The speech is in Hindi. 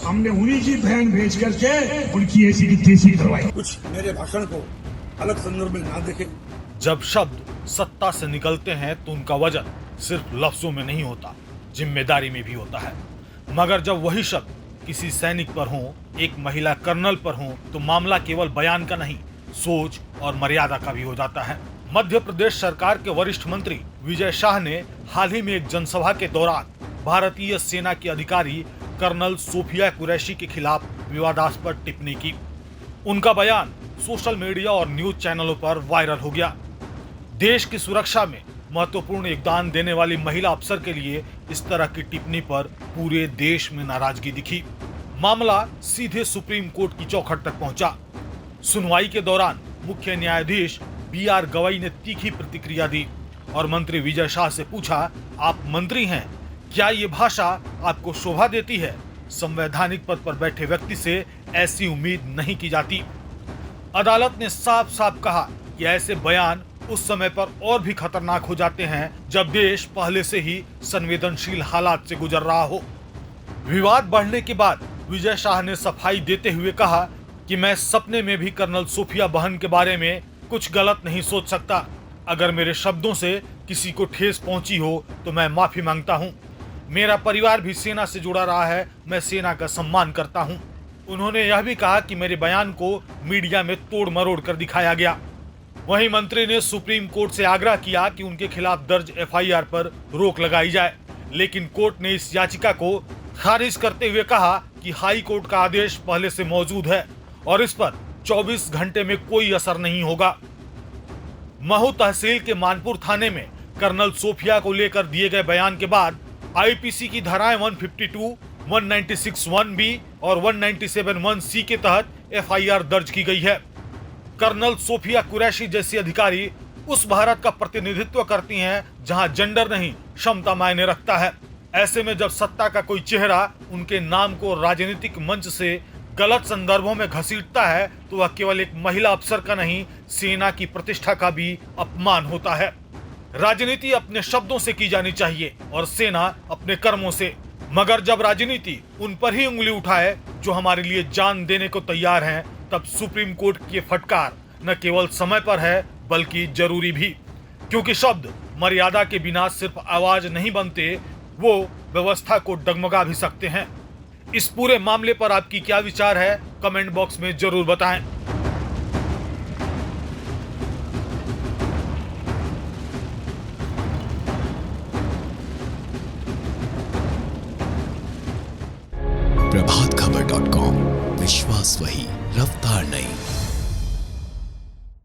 हमने उन्हीं की बहन भेज करके उनकी ऐसी की तैसी करवाई। कुछ मेरे भाषण को अलग संदर्भ में ना देखें। जब शब्द सत्ता से निकलते हैं तो उनका वजन सिर्फ लफ्जों में नहीं होता, जिम्मेदारी में भी होता है। मगर जब वही शब्द किसी सैनिक पर हो, एक महिला कर्नल पर हो, तो मामला केवल बयान का नहीं, सोच और मर्यादा का भी हो जाता है। मध्य प्रदेश सरकार के वरिष्ठ मंत्री विजय शाह ने हाल ही में एक जनसभा के दौरान भारतीय सेना के अधिकारी कर्नल सोफिया कुरैशी के खिलाफ विवादास्पद टिप्पणी की। उनका बयान सोशल मीडिया और न्यूज चैनलों पर वायरल हो गया। देश की सुरक्षा में महत्वपूर्ण योगदान देने वाली महिला अफसर के लिए इस तरह की टिप्पणी पर पूरे देश में नाराजगी दिखी। मामला सीधे सुप्रीम कोर्ट की चौखट तक पहुंचा। सुनवाई के दौरान मुख्य न्यायाधीश BR गवई ने तीखी प्रतिक्रिया दी और मंत्री विजय शाह से पूछा, आप मंत्री हैं, क्या ये भाषा आपको शोभा देती है? संवैधानिक पद पर बैठे व्यक्ति से ऐसी उम्मीद नहीं की जाती। अदालत ने साफ साफ कहा कि ऐसे बयान उस समय पर और भी खतरनाक हो जाते हैं जब देश पहले से ही संवेदनशील हालात से गुजर रहा हो। विवाद बढ़ने के बाद विजय शाह ने सफाई देते हुए कहा कि मैं सपने में भी कर्नल सोफिया बहन के बारे में कुछ गलत नहीं सोच सकता। अगर मेरे शब्दों से किसी को ठेस पहुंची हो तो मैं माफी मांगता हूं। मेरा परिवार भी सेना से जुड़ा रहा है, मैं सेना का सम्मान करता हूं। उन्होंने यह भी कहा कि मेरे बयान को मीडिया में तोड़ मरोड़ कर दिखाया गया। वहीं मंत्री ने सुप्रीम कोर्ट से आग्रह किया कि उनके खिलाफ दर्ज FIR पर रोक लगाई जाए, लेकिन कोर्ट ने इस याचिका को खारिज करते हुए कहा कि हाई कोर्ट का आदेश पहले से मौजूद है और इस पर 24 घंटे में कोई असर नहीं होगा। महू तहसील के मानपुर थाने में कर्नल सोफिया को लेकर दिए गए बयान के बाद IPC की धाराएं 152, 196(1)B और 197(1)C के तहत FIR दर्ज की गई है। कर्नल सोफिया कुरैशी जैसी अधिकारी उस भारत का प्रतिनिधित्व करती हैं जहां जेंडर नहीं, क्षमता मायने रखता है। ऐसे में जब सत्ता का कोई चेहरा उनके नाम को राजनीतिक मंच से गलत संदर्भों में घसीटता है तो वह केवल एक महिला अफसर का नहीं, सेना की प्रतिष्ठा का भी अपमान होता है। राजनीति अपने शब्दों से की जानी चाहिए और सेना अपने कर्मों से। मगर जब राजनीति उन पर ही उंगली उठाए जो हमारे लिए जान देने को तैयार हैं, तब सुप्रीम कोर्ट की फटकार न केवल समय पर है बल्कि जरूरी भी, क्योंकि शब्द मर्यादा के बिना सिर्फ आवाज नहीं बनते, वो व्यवस्था को डगमगा भी सकते हैं। इस पूरे मामले पर आपकी क्या विचार है, कमेंट बॉक्स में जरूर बताएं। प्रभातखबर.com, विश्वास वही, रफ्तार नहीं।